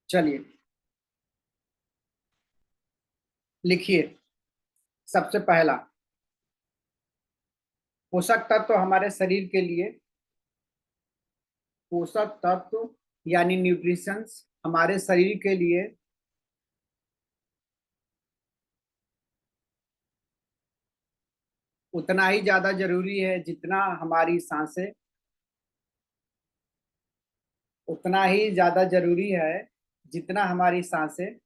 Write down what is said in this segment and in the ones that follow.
चलिए लिखिए। सबसे पहला, पोषक तत्व हमारे शरीर के लिए, पोषक तत्व यानी न्यूट्रिशंस हमारे शरीर के लिए उतना ही ज्यादा जरूरी है जितना हमारी सांसें, उतना ही ज्यादा जरूरी है जितना हमारी सांसें,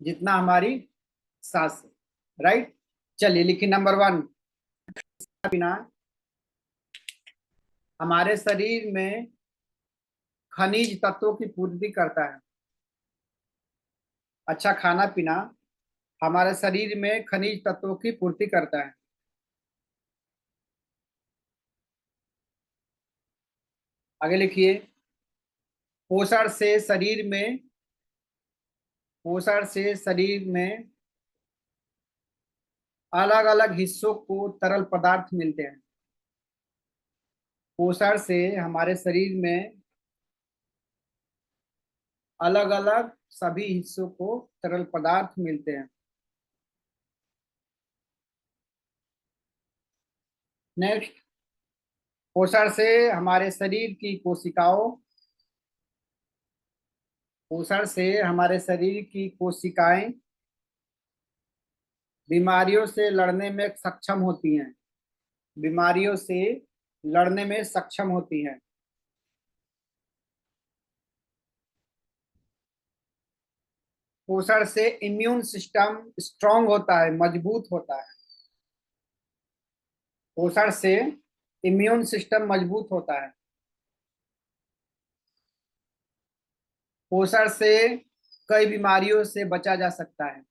जितना हमारी सांसें। राइट। चलिए लिखिए नंबर वन, बिना हमारे शरीर में खनिज तत्वों की पूर्ति करता है। अच्छा खाना पीना हमारे शरीर में खनिज तत्वों की पूर्ति करता है। आगे लिखिए, पोषण से शरीर में, पोषण से शरीर में अलग अलग हिस्सों को तरल पदार्थ मिलते हैं। पोषण से हमारे शरीर में अलग अलग सभी हिस्सों को तरल पदार्थ मिलते हैं। नेक्स्ट, पोषण से हमारे शरीर की कोशिकाओं, पोषण से हमारे शरीर की कोशिकाएं बीमारियों से लड़ने में सक्षम होती हैं, बीमारियों से लड़ने में सक्षम होती हैं। पोषण से इम्यून सिस्टम स्ट्रांग होता है, मजबूत होता है। पोषण से इम्यून सिस्टम मजबूत होता है। पोषण से कई बीमारियों से बचा जा सकता है।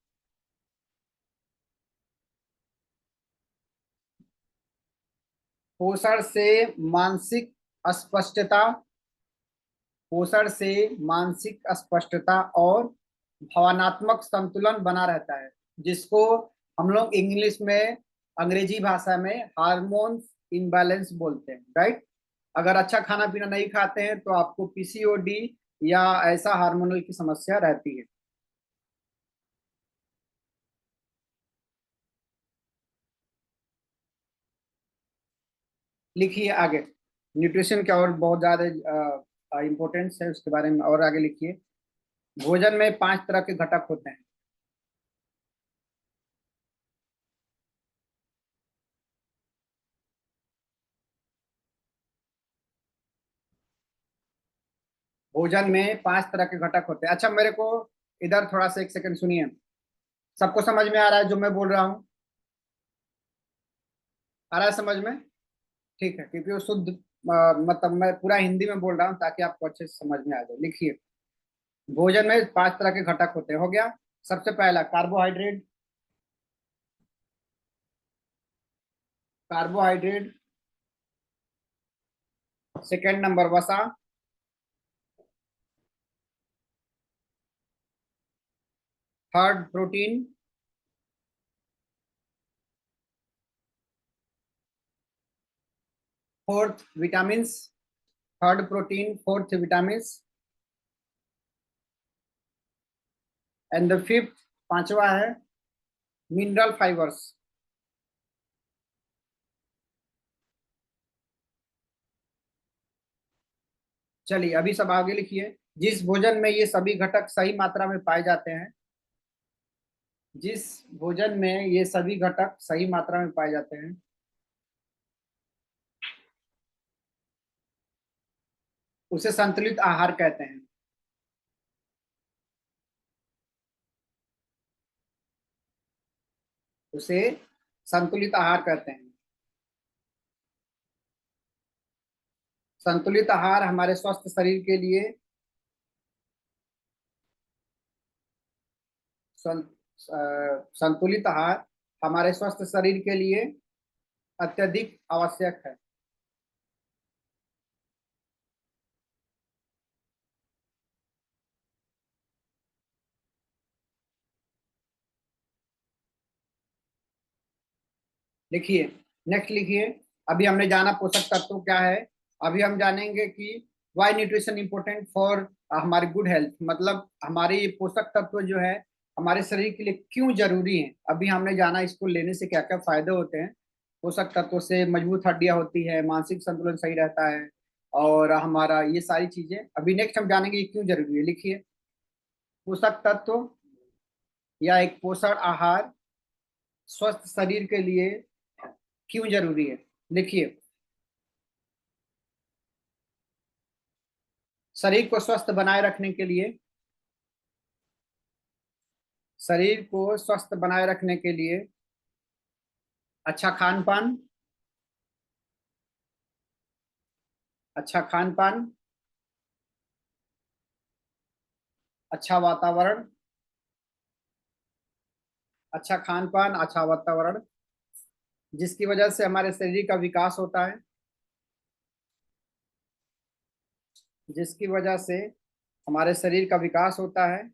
पोषण से मानसिक अस्पष्टता, पोषण से मानसिक अस्पष्टता और भावनात्मक संतुलन बना रहता है, जिसको हम लोग इंग्लिश में, अंग्रेजी भाषा में हार्मोन्स इम्बैलेंस बोलते हैं। राइट। अगर अच्छा खाना पीना नहीं खाते हैं तो आपको पीसीओडी या ऐसा हार्मोनल की समस्या रहती है। लिखिए आगे, न्यूट्रिशन का और बहुत ज्यादा इम्पोर्टेंस है उसके बारे में और आगे लिखिए। भोजन में 5 तरह के घटक होते हैं। भोजन में 5 तरह के घटक होते हैं। अच्छा मेरे को इधर थोड़ा सा एक सेकंड सुनिए। सबको समझ में आ रहा है जो मैं बोल रहा हूँ? आ रहा है समझ में? ठीक है, क्योंकि वो शुद्ध मतलब मैं पूरा हिंदी में बोल रहा हूँ ताकि आपको अच्छे से समझ में आ जाए। लिखिए, भोजन में 5 तरह के घटक होते हैं। हो गया। सबसे पहला कार्बोहाइड्रेट, कार्बोहाइड्रेट। सेकंड नंबर वसा। Third protein. Fourth vitamins. Third protein, fourth vitamins. And the fifth, पांचवा है मिनरल फाइबर्स। चलिए अभी सब आगे लिखिए। जिस भोजन में ये सभी घटक सही मात्रा में पाए जाते हैं, जिस भोजन में ये सभी घटक सही मात्रा में पाए जाते हैं, उसे संतुलित आहार कहते हैं। उसे संतुलित आहार कहते हैं। संतुलित आहार हमारे स्वस्थ शरीर के लिए, संतुलित आहार हमारे स्वस्थ शरीर के लिए अत्यधिक आवश्यक है। लिखिए, नेक्स्ट लिखिए। अभी हमने जाना पोषक तत्व क्या है, अभी हम जानेंगे कि वाई न्यूट्रिशन इंपॉर्टेंट फॉर हमारी गुड हेल्थ, मतलब हमारे ये पोषक तत्व जो है हमारे शरीर के लिए क्यों जरूरी है। अभी हमने जाना इसको लेने से क्या क्या फायदे होते हैं। पोषक तत्व से मजबूत हड्डियां होती है, मानसिक संतुलन सही रहता है, और हमारा ये सारी चीजें अभी नेक्स्ट हम जानेंगे ये क्यों जरूरी है। लिखिए, पोषक तत्व या एक पोषण आहार स्वस्थ शरीर के लिए क्यों जरूरी है। लिखिए, शरीर को स्वस्थ बनाए रखने के लिए, शरीर को स्वस्थ बनाए रखने के लिए अच्छा खान पान, अच्छा खान पान, अच्छा वातावरण, अच्छा खान पान, अच्छा वातावरण, जिसकी वजह से हमारे शरीर का विकास होता है, जिसकी वजह से हमारे शरीर का विकास होता है,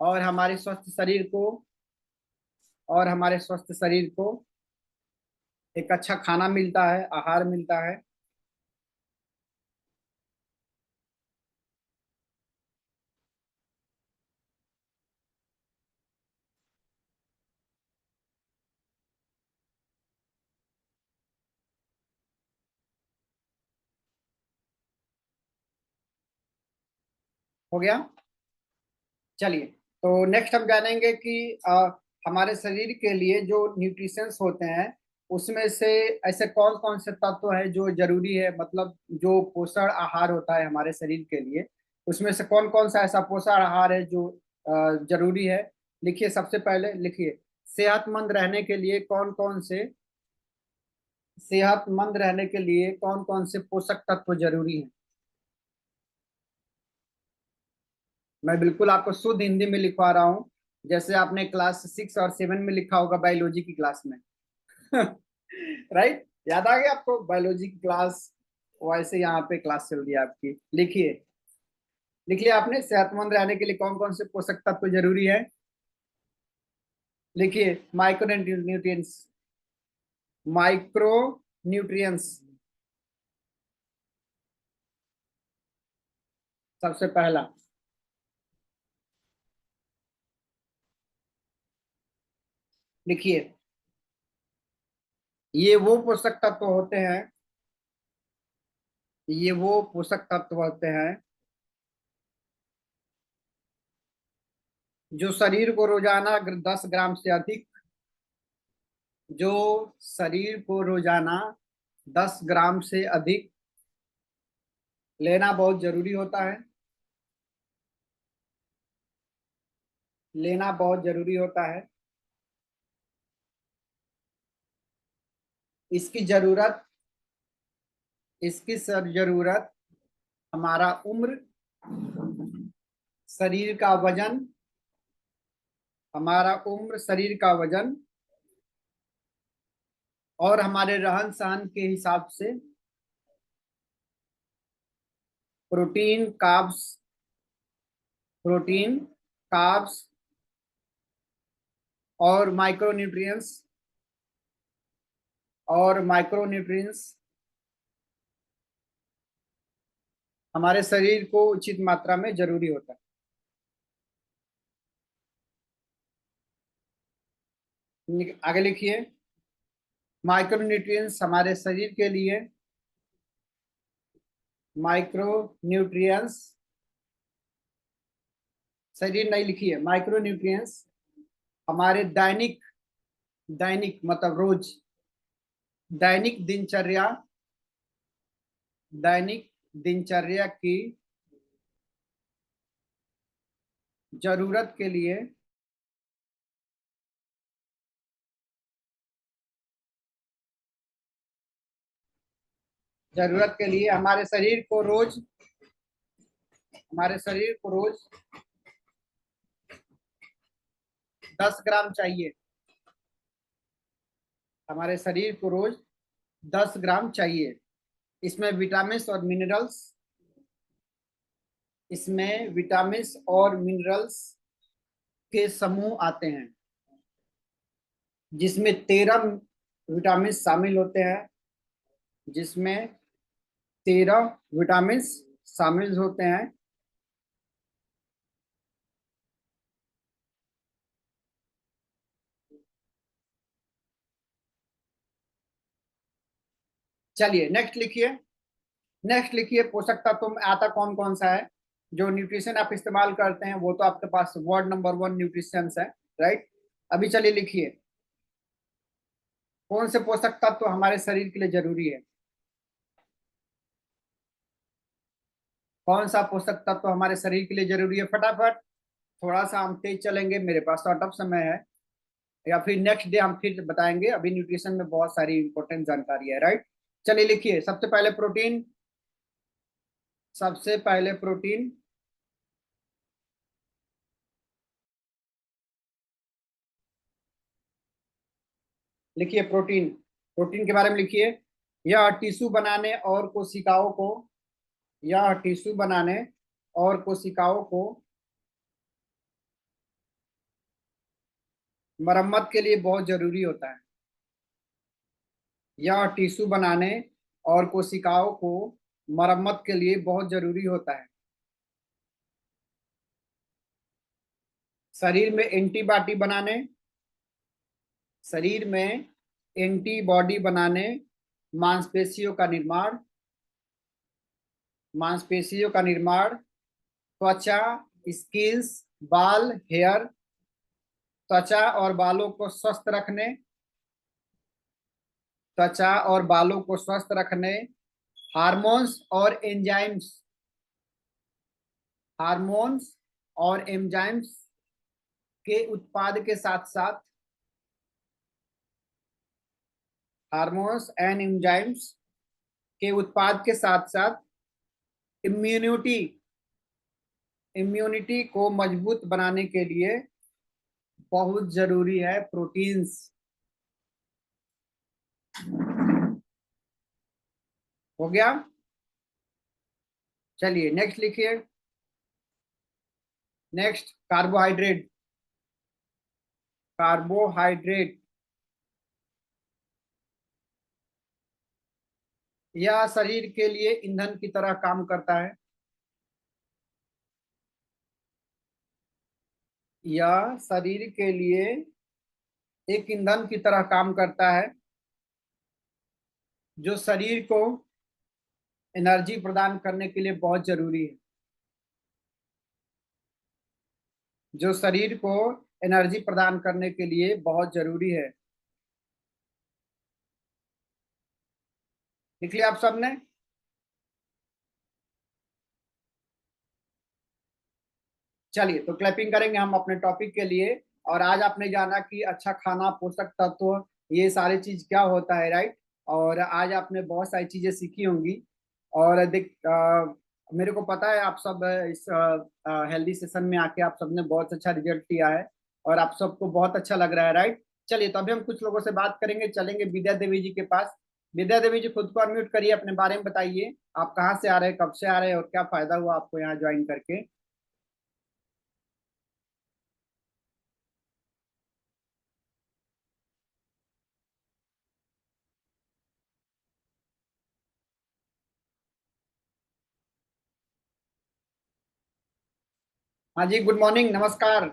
और हमारे स्वस्थ शरीर को, और हमारे स्वस्थ शरीर को एक अच्छा खाना मिलता है, आहार मिलता है। हो गया। चलिए, तो नेक्स्ट हम जानेंगे कि हमारे शरीर के लिए जो न्यूट्रिशंस होते हैं उसमें से ऐसे कौन कौन से तत्व है जो जरूरी है, मतलब जो पोषण आहार होता है हमारे शरीर के लिए, उसमें से कौन कौन सा ऐसा पोषण आहार है जो जरूरी है। लिखिए, सबसे पहले लिखिए, सेहतमंद रहने के लिए कौन कौन से, सेहतमंद रहने के लिए कौन कौन से पोषक तत्व जरूरी हैं। मैं बिल्कुल आपको शुद्ध हिंदी में लिखवा रहा हूँ, जैसे आपने क्लास 6 और 7 में लिखा होगा बायोलॉजी की क्लास में। राइट, याद आ गया आपको बायोलॉजी की क्लास। वैसे यहाँ पे क्लास चल रही है आपकी। लिखिए, लिख लिया आपने, सेहतमंद रहने के लिए कौन कौन से पोषक तत्व जरूरी है। लिखिए, माइक्रो न्यूट्रिएंट्स, माइक्रो न्यूट्रिएंट्स सबसे पहला। लिखिए, ये वो पोषक तत्व होते हैं, ये वो पोषक तत्व होते हैं जो शरीर को रोजाना 10 ग्राम से अधिक, जो शरीर को रोजाना 10 ग्राम से अधिक लेना बहुत जरूरी होता है, लेना बहुत जरूरी होता है। इसकी जरूरत, इसकी सब जरूरत हमारा उम्र, शरीर का वजन, हमारा उम्र, शरीर का वजन, और हमारे रहन सहन के हिसाब से प्रोटीन कार्ब्स, प्रोटीन कार्ब्स और माइक्रोन्यूट्रिएंट्स, और माइक्रोन्यूट्रिएंट्स हमारे शरीर को उचित मात्रा में जरूरी होता है। आगे लिखिए, माइक्रोन्यूट्रिएंट्स हमारे शरीर के लिए, माइक्रोन्यूट्रिएंट्स, शरीर नहीं लिखिए, माइक्रोन्यूट्रिएंट्स हमारे दैनिक, दैनिक मतलब रोज, दैनिक दिनचर्या, दैनिक दिनचर्या की जरूरत के लिए, जरूरत के लिए हमारे शरीर को रोज, हमारे शरीर को रोज 10 ग्राम चाहिए, हमारे शरीर को रोज 10 ग्राम चाहिए। इसमें विटामिन और मिनरल्स, इसमें विटामिन और मिनरल्स के समूह आते हैं, जिसमें 13 विटामिन शामिल होते हैं, जिसमें 13 विटामिन शामिल होते हैं। चलिए नेक्स्ट लिखिए। नेक्स्ट लिखिए, पोषक तत्व में आता कौन कौन सा है? जो न्यूट्रिशन आप इस्तेमाल करते हैं वो तो आपके पास वर्ड नंबर 1 न्यूट्रिशन है, राइट। अभी चलिए लिखिए, कौन से पोषक तत्व हमारे शरीर के लिए जरूरी है? कौन सा पोषक तत्व हमारे शरीर के लिए जरूरी है? फटाफट, थोड़ा सा हम तेज चलेंगे, मेरे पास शॉर्ट ऑफ समय है, या फिर नेक्स्ट डे हम फिर बताएंगे। अभी न्यूट्रिशन में बहुत सारी इंपॉर्टेंट जानकारी है, राइट। चलिए लिखिए, सबसे पहले प्रोटीन। सबसे पहले प्रोटीन। लिखिए प्रोटीन। प्रोटीन के बारे में लिखिए। यह टिश्यू बनाने और कोशिकाओं को यह टिश्यू बनाने और कोशिकाओं को मरम्मत के लिए बहुत जरूरी होता है। यह टिश्यू बनाने और कोशिकाओं को मरम्मत के लिए बहुत जरूरी होता है। शरीर में एंटीबॉडी बनाने शरीर में एंटीबॉडी बनाने, मांसपेशियों का निर्माण मांसपेशियों का निर्माण, त्वचा, स्किल्स, बाल, हेयर, त्वचा और बालों को स्वस्थ रखने, त्वचा और बालों को स्वस्थ रखने, हार्मोन्स और एंजाइम्स हार्मोन्स और एंजाइम्स के उत्पाद के साथ साथ हार्मोन्स एंड एंजाइम्स के उत्पाद के साथ साथ इम्यूनिटी इम्यूनिटी को मजबूत बनाने के लिए बहुत जरूरी है प्रोटीन्स। हो गया। चलिए नेक्स्ट लिखिए। Next, carbohydrate. कार्बोहाइड्रेट यह शरीर के लिए ईंधन की तरह काम करता है। यह शरीर के लिए एक ईंधन की तरह काम करता है, जो शरीर को एनर्जी प्रदान करने के लिए बहुत जरूरी है। जो शरीर को एनर्जी प्रदान करने के लिए बहुत जरूरी है। लिख लिया आप सबने? चलिए तो क्लैपिंग करेंगे हम अपने टॉपिक के लिए। और आज आपने जाना कि अच्छा खाना, पोषक तत्व, ये सारी चीज क्या होता है, राइट। और आज आपने बहुत सारी चीजें सीखी होंगी। और मेरे को पता है आप सब इस हेल्दी सेशन में आके आप सबने बहुत अच्छा रिजल्ट लिया है, और आप सबको बहुत अच्छा लग रहा है, राइट। चलिए तो अभी हम कुछ लोगों से बात करेंगे, चलेंगे विद्या देवी जी के पास। विद्या देवी जी, खुद को अनम्यूट करिए, अपने बारे में बताइए। आप कहाँ से आ रहे हैं, कब से आ रहे हैं, और क्या फायदा हुआ आपको यहाँ ज्वाइन करके? हाँ जी, गुड मॉर्निंग, नमस्कार।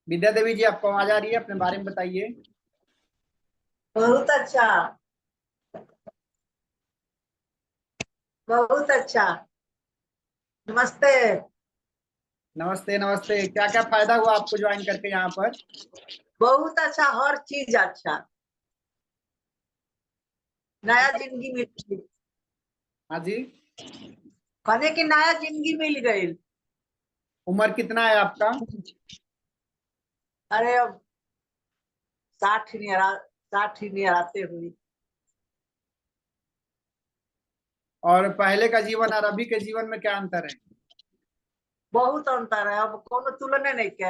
विद्या देवी जी, आपको आवाज आ रही है? अपने बारे में बताइए। बहुत अच्छा। बहुत अच्छा। नमस्ते। नमस्ते नमस्ते। क्या क्या फायदा हुआ आपको ज्वाइन करके यहाँ पर? बहुत अच्छा, हर चीज अच्छा। नया जिंदगी मिल गई। हाँ जी। कहने की नया जिंदगी मिल गई। उम्र कितना है आपका? अरे अब 60 नहीं आते हुई। और पहले का जीवन और अभी के जीवन में क्या अंतर है? बहुत अंतर है, अब कोनो तुलने नहीं के।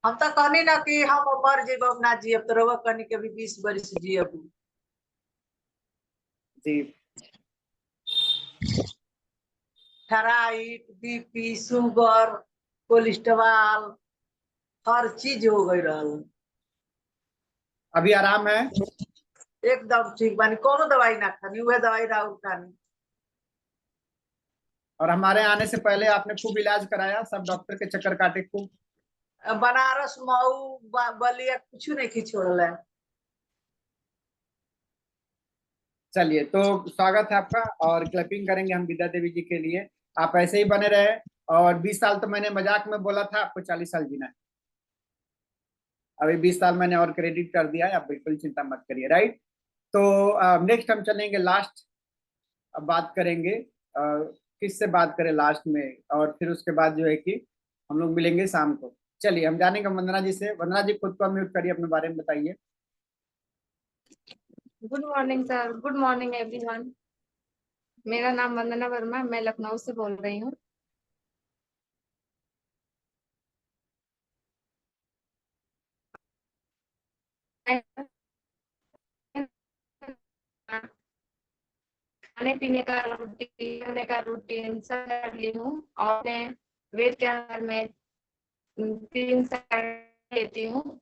हम तो कहनी ना कि हम मर जेब, अब ना जियब, तो रउआ कहनी के भी 20 बरिस जियब। जी। थायराइड, बीपी, शुगर, कोलेस्ट्रॉल, हर चीज हो गई रहल। अभी आराम है? एकदम ठीक बानी, कोनो दवाई ना खानी, वह दवाई राउर खानी। और हमारे आने से पहले आपने खूब इलाज कराया, सब डॉक्टर के चक्कर काटे खूब? बनारस मऊ बलिया कुछ नहीं की छोड़ल है। चलिए, तो स्वागत है आपका, और क्लैपिंग करेंगे हम विद्या देवी जी के लिए। आप ऐसे ही बने रहे। और 20 साल तो मैंने मजाक में बोला था, आपको 40 साल जीना है। अभी 20 साल मैंने और क्रेडिट कर दिया है, आप बिल्कुल चिंता मत करिए, राइट। तो नेक्स्ट हम चलेंगे लास्ट। अब बात करेंगे किससे बात करें लास्ट में, और फिर उसके बाद जो है कि हम लोग मिलेंगे शाम को। चलिए हम जानेंगे वंदना जी से। वंदना जी, खुद को म्यूट करिए, अपने बारे में बताइए। Good morning sir, good morning everyone. मेरा नाम वंदना वर्मा, मैं लखनऊ से बोल रही हूँ। खाने पीने का रूटीन, करने का रूटीन सब कर ली हूँ, और मैं वेट के अंदर में 3 लेती हूँ,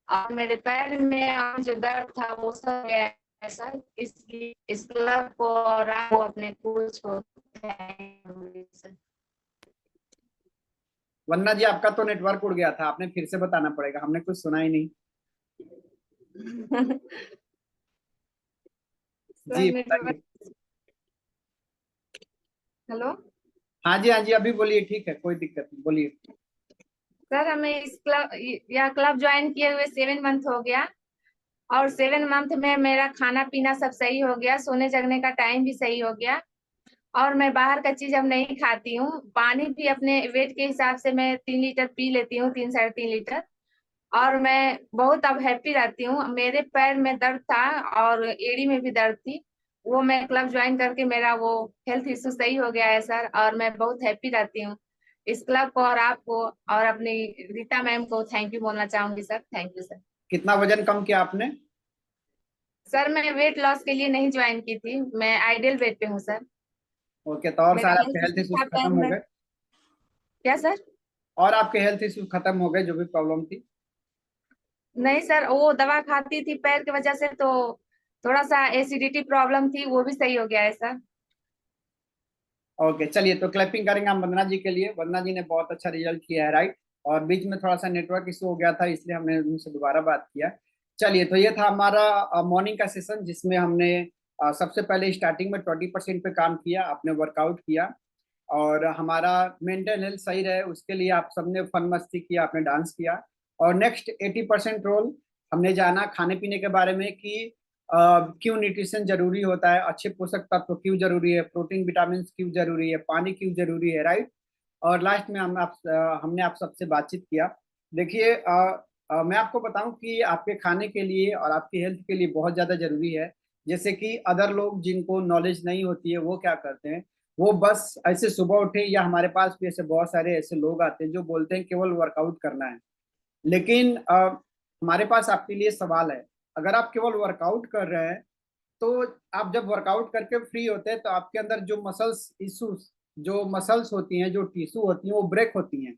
और मेरे पैर में जो दर्द था वो सब गया है सर। इसलिए इस क्लब को और आपको अपने कोच को thank you, सर। वंदना जी, आपका तो नेटवर्क उड़ गया था, आपने फिर से बताना पड़ेगा, हमने कुछ सुना ही नहीं। जी बताइए। हेलो हाँ जी, हाँ जी, अभी बोलिए, ठीक है, कोई दिक्कत नहीं, बोलिए। सर, हमें इस क्लब, यह क्लब ज्वाइन किए हुए 7 मंथ हो गया, और 7 मंथ में मेरा खाना पीना सब सही हो गया, सोने जगने का टाइम भी सही हो गया, और मैं बाहर का चीज अब नहीं खाती हूँ। पानी भी अपने वेट के हिसाब से मैं 3 लीटर पी लेती हूँ, 3 साढ़े 3 लीटर, और मैं बहुत अब हैप्पी रहती हूँ। मेरे पैर में दर्द था और एड़ी में भी दर्द थी, वो मैं क्लब ज्वाइन करके मेरा वो हेल्थ इशू सही हो गया है सर, और मैं बहुत हैप्पी रहती हूँ। इस क्लब को और आपको और अपनी रीता मैम को थैंक यू बोलना चाहूंगी सर। Thank you sir. कितना वजन कम किया आपने? सर मैं वेट लॉस के लिए नहीं ज्वाइन की थी, मैं आइडियल वेट पे हूँ सर। ओके, तो और मेरा सारे आपके हेल्थ हेल्थ इशू इश्यूज था पैर खत्म हो में। गए? क्या सर? और आपके हेल्थ इश्यूज खत्म हो गए, जो भी प्रॉब्लम थी? नहीं सर, वो दवा खाती थी पैर की वजह से, तो थोड़ा सा एसिडिटी प्रॉब्लम थी, वो भी सही हो गया है सर। ओके, चलिए, तो क्लैपिंग करेंगे हम वंदना जी के लिए। वंदना जी ने बहुत अच्छा रिजल्ट किया है, राइट। और बीच में थोड़ा सा नेटवर्क इशू हो गया था, इसलिए हमने उनसे दोबारा बात किया। चलिए, तो ये था हमारा मॉर्निंग का सेशन, जिसमें हमने सबसे पहले स्टार्टिंग में 20% पे काम किया, आपने वर्कआउट किया, और हमारा मेंटल हेल्थ सही रहे उसके लिए आप सबने फन मस्ती किया, आपने डांस किया। और नेक्स्ट 80% रोल हमने जाना खाने पीने के बारे में कि क्यों न्यूट्रिशन जरूरी होता है, अच्छे पोषक तत्व क्यों जरूरी है, प्रोटीन विटामिन क्यों जरूरी है, पानी क्यों जरूरी है, राइट। और लास्ट में हमने आप सबसे बातचीत किया। देखिए, मैं आपको बताऊं कि आपके खाने के लिए और आपकी हेल्थ के लिए बहुत ज़्यादा जरूरी है। जैसे कि अदर लोग जिनको नॉलेज नहीं होती है, वो क्या करते हैं, वो बस ऐसे सुबह उठे, या हमारे पास भी ऐसे बहुत सारे ऐसे लोग आते हैं जो बोलते हैं केवल वर्कआउट करना है। लेकिन हमारे पास आपके लिए सवाल है। अगर आप केवल वर्कआउट कर रहे हैं, तो आप जब वर्कआउट करके फ्री होते हैं, तो आपके अंदर जो मसल्स इश्यूज, जो मसल्स होती हैं, जो टिश्यू होती हैं, वो ब्रेक होती हैं।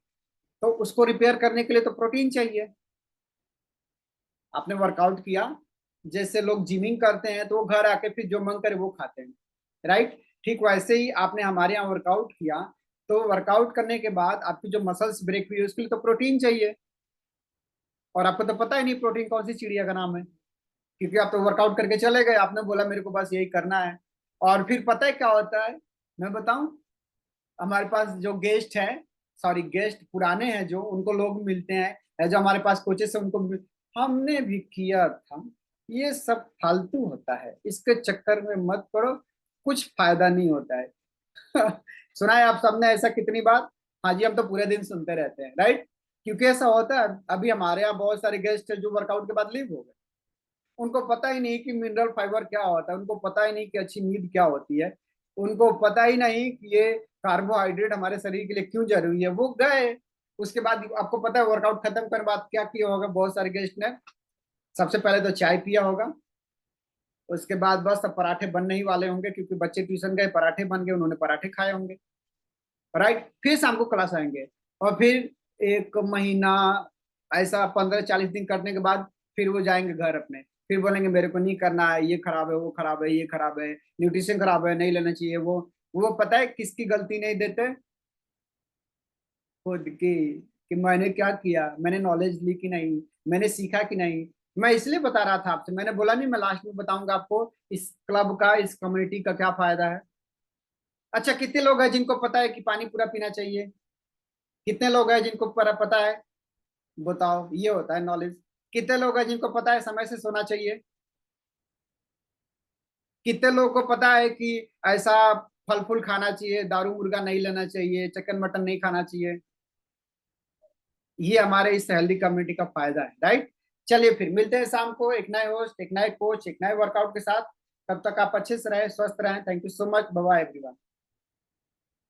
तो उसको रिपेयर करने के लिए तो प्रोटीन चाहिए। आपने वर्कआउट किया, जैसे लोग जिमिंग करते हैं तो वो घर आके फिर जो मन करे वो खाते हैं, राइट। ठीक वैसे ही आपने हमारे यहाँ वर्कआउट किया, तो वर्कआउट करने के बाद आपकी जो मसल्स ब्रेक हुई उसके लिए तो प्रोटीन चाहिए। और आपको तो पता ही नहीं प्रोटीन कौन सी चिड़िया का नाम है, क्योंकि आप तो वर्कआउट करके चले गए, आपने बोला मेरे को बस यही करना है। और फिर पता है क्या होता है, मैं बताऊं, हमारे पास जो गेस्ट है, सॉरी गेस्ट पुराने हैं जो, उनको लोग मिलते हैं, जो हमारे पास कोचेस है उनको हमने भी किया था, ये सब फालतू होता है, इसके चक्कर में मत पड़ो, कुछ फायदा नहीं होता है। सुना है आप सबने ऐसा कितनी बार? हाँ जी, हम तो पूरे दिन सुनते रहते हैं, राइट। क्योंकि ऐसा होता है, अभी हमारे यहाँ बहुत सारे गेस्ट हैं जो वर्कआउट के बाद लीव हो गए। उनको पता ही नहीं कि मिनरल फाइबर क्या होता है, उनको पता ही नहीं कि अच्छी नींद क्या होती है, उनको पता ही नहीं कि ये कार्बोहाइड्रेट हमारे शरीर के लिए क्यों जरूरी है, वो गए। उसके बाद आपको पता है वर्कआउट खत्म करने के बाद क्या किया होगा बहुत सारे गेस्ट ने? सबसे पहले तो चाय पिया होगा, उसके बाद बस अब पराठे बनने ही वाले होंगे, क्योंकि बच्चे ट्यूशन गए, पराठे बन गए, उन्होंने पराठे खाए होंगे, राइट। फिर शाम को क्लास आएंगे, और फिर 1 महीना ऐसा 15-40 दिन करने के बाद फिर वो जाएंगे घर अपने, फिर बोलेंगे मेरे को नहीं करना है, ये खराब है, वो खराब है, ये खराब है, न्यूट्रिशन खराब है, नहीं लेना चाहिए। वो पता है किसकी गलती नहीं देते? खुद की, कि मैंने क्या किया, मैंने नॉलेज ली कि नहीं, मैंने सीखा कि नहीं। मैं इसलिए बता रहा था आपसे, मैंने बोला नहीं मैं लास्ट में बताऊंगा आपको इस क्लब का, इस कम्युनिटी का क्या फायदा है। अच्छा, कितने लोग हैं जिनको पता है कि पानी पूरा पीना चाहिए? कितने लोग हैं जिनको पता है? बताओ, ये होता है नॉलेज। कितने लोग हैं जिनको पता है समय से सोना चाहिए? कितने लोगों को पता है कि ऐसा फल फूल खाना चाहिए, दारू मुर्गा नहीं लेना चाहिए, चिकन मटन नहीं खाना चाहिए? ये हमारे इस हेल्दी कम्युनिटी का फायदा है, राइट। चलिए फिर मिलते हैं शाम को एक नए होस्ट, एक नए कोच, एक नए वर्कआउट के साथ। तब तक आप अच्छे से रहें, स्वस्थ रहें। Thank you so much, bye bye everyone.